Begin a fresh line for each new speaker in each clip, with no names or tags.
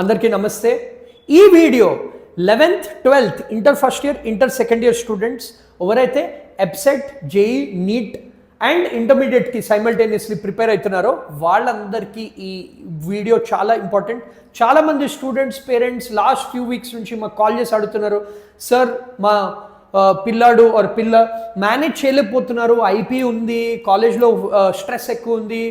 అందరికీ నమస్తే. ఈ video 11th 12th inter first year inter second year students ఎవరైతే ఎబ్సెట్ జేఈ నీట్ అండ్ ఇంటర్మీడియట్కి సైమల్టేనియస్లీ ప్రిపేర్ అవుతున్నారో వాళ్ళందరికీ ఈ వీడియో చాలా ఇంపార్టెంట్. చాలామంది students parents last few weeks నుంచి మాకు కాల్ చేసి అడుగుతున్నారు, సార్ మా పిల్లాడు ఆర్ పిల్ల మేనేజ్ చేయలేకపోతున్నారు, ఐపీ ఉంది, కాలేజ్లో స్ట్రెస్ ఎక్కువ ఉంది,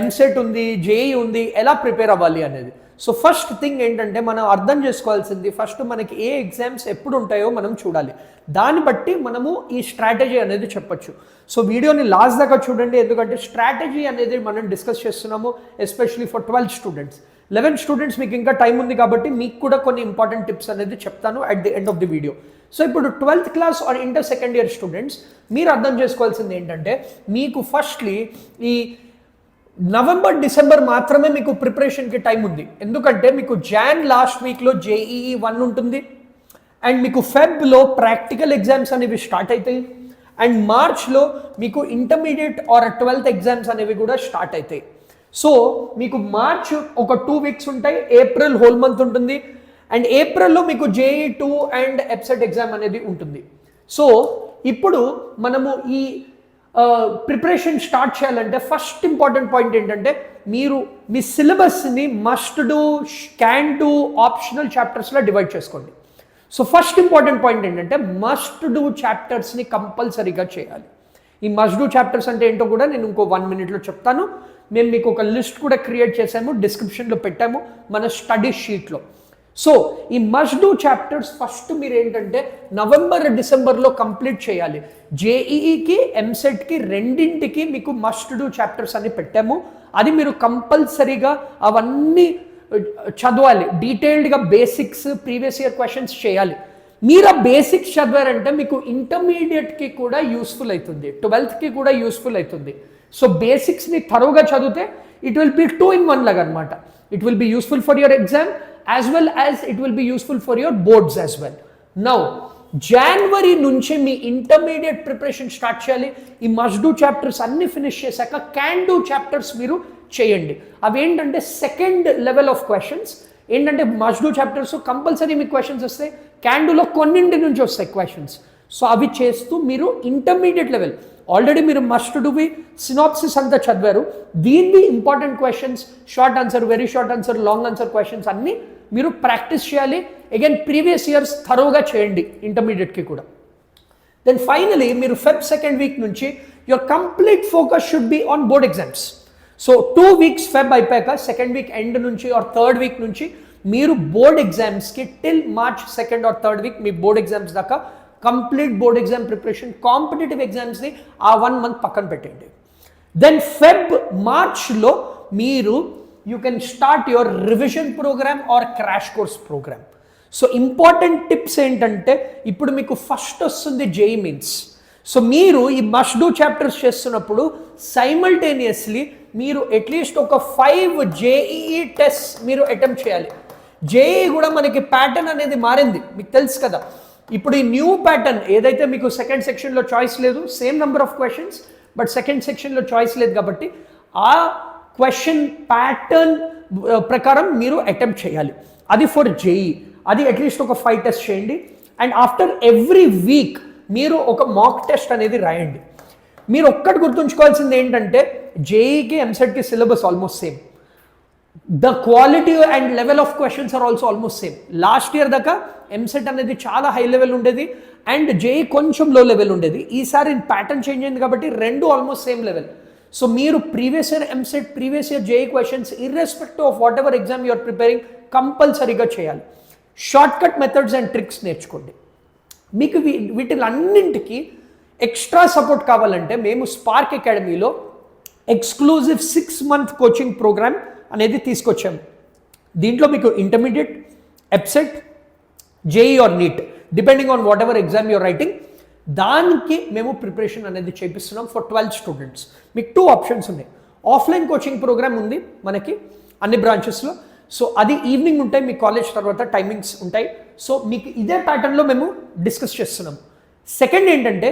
ఎంసెట్ ఉంది, జేఈ ఉంది, ఎలా ప్రిపేర్ అవ్వాలి అనేది. సో ఫస్ట్ థింగ్ ఏంటంటే మనం అర్థం చేసుకోవాల్సింది, ఫస్ట్ మనకి ఏ ఎగ్జామ్స్ ఎప్పుడు ఉంటాయో మనం చూడాలి. దాన్ని బట్టి మనము ఈ స్ట్రాటజీ అనేది చెప్పొచ్చు. సో వీడియోని లాస్ట్ దాకా చూడండి, ఎందుకంటే స్ట్రాటజీ అనేది మనం డిస్కస్ చేస్తున్నాము ఎస్పెషలీ ఫర్ 12 స్టూడెంట్స్. 11 స్టూడెంట్స్ మీకు ఇంకా టైం ఉంది కాబట్టి మీకు కూడా కొన్ని ఇంపార్టెంట్ టిప్స్ అనేది చెప్తాను at the end of the video. So ఇప్పుడు 12th class are inter second year students మీరు అర్థం చేసుకోవాల్సింది ఏంటంటే, మీకు ఫస్ట్లీ ఈ నవంబర్ డిసెంబర్ మాత్రమే మీకు ప్రిపరేషన్కి టైం ఉంది. ఎందుకంటే మీకు జాన్ లాస్ట్ వీక్లో జేఈఈ 1 ఉంటుంది, అండ్ మీకు ఫెబ్లో ప్రాక్టికల్ ఎగ్జామ్స్ అనేవి స్టార్ట్ అవుతాయి, అండ్ మార్చ్లో మీకు ఇంటర్మీడియట్ ఆర్ 12th ఎగ్జామ్స్ అనేవి కూడా స్టార్ట్ అవుతాయి. సో మీకు మార్చ్ ఒక 2 వీక్స్ ఉంటాయి, ఏప్రిల్ హోల్ మంత్ ఉంటుంది, అండ్ ఏప్రిల్లో మీకు జేఈ 2 అండ్ ఎబ్సెట్ ఎగ్జామ్ అనేది ఉంటుంది. సో ఇప్పుడు మనము ఈ ప్రిపరేషన్ స్టార్ట్ చేయాలంటే ఫస్ట్ ఇంపార్టెంట్ పాయింట్ ఏంటంటే, మీరు మీ సిలబస్ని must do, can do, optional చాప్టర్స్లో డివైడ్ చేసుకోండి. సో ఫస్ట్ ఇంపార్టెంట్ పాయింట్ ఏంటంటే, మస్ట్ డూ చాప్టర్స్ని కంపల్సరీగా చేయాలి. ఈ మస్ట్ డూ చాప్టర్స్ అంటే ఏంటో కూడా నేను ఇంకో 1 minute చెప్తాను. మేము మీకు ఒక లిస్ట్ కూడా క్రియేట్ చేసాము, డిస్క్రిప్షన్లో పెట్టాము మన స్టడీ షీట్లో. సో ఈ మస్ట్ డూ చాప్టర్స్ ఫస్ట్ మీరు ఏంటంటే నవంబర్ డిసెంబర్లో కంప్లీట్ చేయాలి. జేఈఈకి ఎంసెట్కి రెండింటికి మీకు మస్ట్ డూ చాప్టర్స్ అని పెట్టాము. అది మీరు కంపల్సరీగా అవన్నీ చదవాలి, డీటెయిల్డ్గా బేసిక్స్, ప్రీవియస్ ఇయర్ క్వశ్చన్స్ చేయాలి. మీరు ఆ బేసిక్స్ చదివారంటే మీకు ఇంటర్మీడియట్కి కూడా యూస్ఫుల్ అవుతుంది, 12th కూడా యూస్ఫుల్ అవుతుంది. సో బేసిక్స్ని థరోగా చదివితే ఇట్ విల్ బి 2 in 1 లాగా అనమాట. It will be useful for your exam as well as it will be useful for your boards as well. Now January నుంచి మీ ఇంటర్మీడియట్ ప్రిపరేషన్ స్టార్ట్ చేయాలి. ఈ must do chapters అన్ని finish చేశాక can do chapters మీరు చేయండి. అవి ఏంటంటే second level of questions. ఏంటంటే మస్ట్ డూ చాప్టర్స్ కంపల్సరీ మీకు క్వశ్చన్స్ వస్తాయి, క్యాన్ డూలో కొన్నింటి నుంచి వస్తాయి క్వశ్చన్స్. సో అవి చేస్తూ మీరు ఇంటర్మీడియట్ లెవెల్, ఆల్రెడీ మీరు మస్ట్ డూవి సినాప్సిస్ అంతా చదివారు, దీన్ని important questions, short answer, very short answer, long answer questions అన్నీ మీరు ప్రాక్టీస్ చేయాలి. అగైన్ ప్రీవియస్ ఇయర్స్ థరోగా చేయండి ఇంటర్మీడియట్కి కూడా. దెన్ ఫైనలీ మీరు ఫెబ్ సెకండ్ వీక్ నుంచి your complete focus should be on board exams. So 2 weeks Feb అయిపోయాక సెకండ్ వీక్ ఎండ్ నుంచి ఆర్ థర్డ్ వీక్ నుంచి మీరు బోర్డ్ ఎగ్జామ్స్కి till March 2nd or 3rd week మీ బోర్డ్ ఎగ్జామ్స్ దాకా complete board exam preparation, competitive ఎగ్జామ్స్ని ఆ 1 month పక్కన పెట్టండి. దెన్ ఫెబ్ మార్చ్లో మీరు you can start your revision programme or crash course programme. So important tips ఏంటంటే, ఇప్పుడు మీకు ఫస్ట్ వస్తుంది జేఈ మీన్స్. సో మీరు ఈ మస్ట్ డూ చాప్టర్స్ చేస్తున్నప్పుడు సైమల్టేనియస్లీ మీరు అట్లీస్ట్ ఒక 5 జేఈఈ టెస్ట్ మీరు అటెంప్ట్ చేయాలి. జేఈ కూడా మనకి ప్యాటర్న్ అనేది మారింది, మీకు తెలుసు కదా. ఇప్పుడు ఈ న్యూ ప్యాటర్న్ ఏదైతే మీకు సెకండ్ సెక్షన్లో చాయిస్ లేదు, same number of questions but second సెక్షన్లో చాయిస్ లేదు కాబట్టి ఆ క్వశ్చన్ ప్యాటర్న్ ప్రకారం మీరు అటెంప్ట్ చేయాలి. అది ఫర్ జేఈ, అది అట్లీస్ట్ ఒక 5 tests చేయండి. అండ్ ఆఫ్టర్ ఎవ్రీ వీక్ మీరు ఒక మాక్ టెస్ట్ అనేది రాయండి. మీరు ఒక్కటి గుర్తుంచుకోవాల్సింది ఏంటంటే, జేఈకి ఎంసెట్కి syllabus almost same, the quality and level of questions are also almost same. Last year దాకా ఎంసెట్ అనేది చాలా హై లెవెల్ ఉండేది అండ్ జేఈ కొంచెం లో లెవెల్ ఉండేది. ఈసారి ప్యాటర్న్ చేంజ్ అయింది కాబట్టి రెండు ఆల్మోస్ట్ సేమ్ లెవెల్. సో మీరు previous year EAMCET, previous year JEE questions irrespective of whatever exam you're preparing కంపల్సరీగా చేయాలి. Short cut methods and tricks నేర్చుకోండి. మీకు వీటిలన్నింటికి ఎక్స్ట్రా సపోర్ట్ కావాలంటే మేము స్పార్క్ అకాడమీలో ఎక్స్క్లూజివ్ 6 month కోచింగ్ ప్రోగ్రామ్ అనేది తీసుకొచ్చాము. దీంట్లో మీకు intermediate, EAPCET, JEE or NEET depending on whatever exam you're writing, దానికి మేము ప్రిపరేషన్ అనేది చేపిస్తున్నాం ఫర్ 12 స్టూడెంట్స్. మీకు 2 options ఉన్నాయి. ఆఫ్లైన్ కోచింగ్ ప్రోగ్రామ్ ఉంది మనకి అన్ని బ్రాంచెస్లో. సో అది ఈవినింగ్ ఉంటాయి, మీ కాలేజ్ తర్వాత టైమింగ్స్ ఉంటాయి. సో మీకు ఇదే ప్యాటర్న్లో మేము డిస్కస్ చేస్తున్నాం. సెకండ్ ఏంటంటే,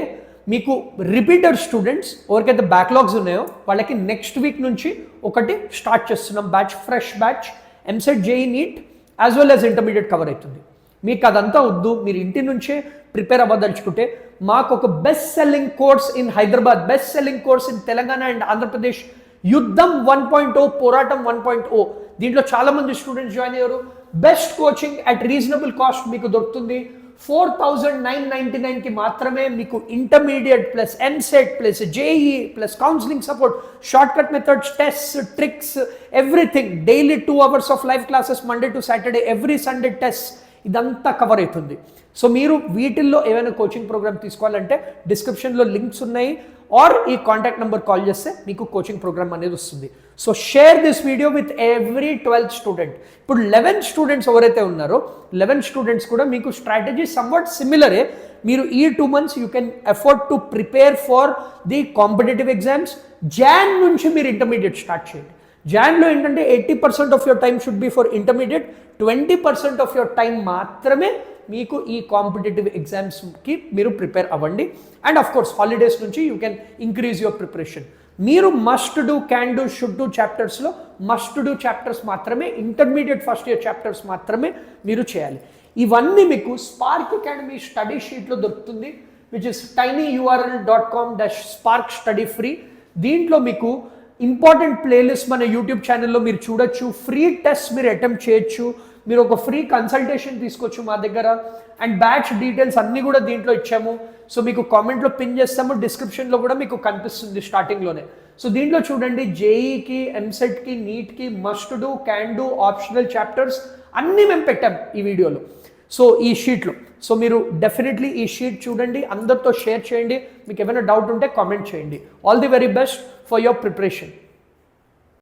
మీకు రిపీటర్ స్టూడెంట్స్ ఎవరికైతే బ్యాక్లాగ్స్ ఉన్నాయో వాళ్ళకి నెక్స్ట్ వీక్ నుంచి ఒకటి స్టార్ట్ చేస్తున్నాం batch, fresh batch, EAMCET JEE NEET as well as intermediate cover అవుతుంది. మీకు అదంతా వద్దు, మీరు ఇంటి నుంచే ప్రిపేర్ అవ్వదలుచుకుంటే మాకు ఒక best selling course in Hyderabad, best selling course in Telangana and Andhra Pradesh, యుద్ధం 1.0, పోరాటం 1.0. దీంట్లో చాలా మంది స్టూడెంట్స్ జాయిన్ అయ్యారు. Best coaching at reasonable cost మీకు దొరుకుతుంది. 4,999కి మాత్రమే మీకు intermediate plus EAMCET plus JEE plus counselling support, short cut methods, test, tricks, everything. Daily 2 hours of live classes, Monday to Saturday, every Sunday test, ఇదంతా cover అవుతుంది. So మీరు వీటిల్లో ఏమైనా coaching programme తీసుకోవాలంటే డిస్క్రిప్షన్లో లింక్స్ ఉన్నాయి, ఆర్ ఈ కాంటాక్ట్ నెంబర్ కాల్ చేస్తే మీకు కోచింగ్ ప్రోగ్రామ్ అనేది వస్తుంది. So share this video with every 12th student. ఇప్పుడు 11 స్టూడెంట్స్ ఎవరైతే ఉన్నారో 11 స్టూడెంట్స్ కూడా మీకు స్ట్రాటజీ సమ్వాట్ సిమిలరే. మీరు ఈ 2 months you can afford to prepare for the competitive exams. Jan నుంచి మీరు ఇంటర్మీడియట్ స్టార్ట్ చేయండి. జాన్లో ఏంటంటే 80% of your time should be for intermediate, 20% of your time మాత్రమే మీకు ఈ కాంపిటేటివ్ ఎగ్జామ్స్కి మీరు ప్రిపేర్ అవ్వండి. అండ్ ఆఫ్ కోర్స్ హాలిడేస్ నుంచి you can increase your preparation. మీరు must do, can do, should do చాప్టర్స్లో మస్ట్ డూ చాప్టర్స్ మాత్రమే, ఇంటర్మీడియట్ ఫస్ట్ ఇయర్ చాప్టర్స్ మాత్రమే మీరు చేయాలి. ఇవన్నీ మీకు స్పార్క్ అకాడమీ స్టడీ షీట్లో దొరుకుతుంది, విచ్ ఇస్ tinyurl.com/sparkstudyfree. దీంట్లో మీకు ఇంపార్టెంట్ ప్లేలిస్ట్ మన యూట్యూబ్ ఛానల్లో మీరు చూడొచ్చు. ఫ్రీ టెస్ట్ మీరు అటెంప్ట్ చేయొచ్చు, మీరు ఒక ఫ్రీ కన్సల్టేషన్ తీసుకోవచ్చు మా దగ్గర. అండ్ బ్యాచ్ డీటెయిల్స్ అన్నీ కూడా దీంట్లో ఇచ్చాము. సో మీకు కామెంట్లో పిన్ చేస్తాము, డిస్క్రిప్షన్లో కూడా మీకు కనిపిస్తుంది స్టార్టింగ్లోనే. సో దీంట్లో చూడండి, జేఈకి, ఎంసెట్కి, నీట్కి must do, can do, optional chapters అన్నీ మేము పెట్టాం ఈ వీడియోలో. సో ఈ షీట్లో సో మీరు డెఫినెట్లీ ఈ షీట్ చూడండి, అందరితో షేర్ చేయండి. మీకు ఏమైనా డౌట్ ఉంటే కామెంట్ చేయండి. All the very best for your preparation.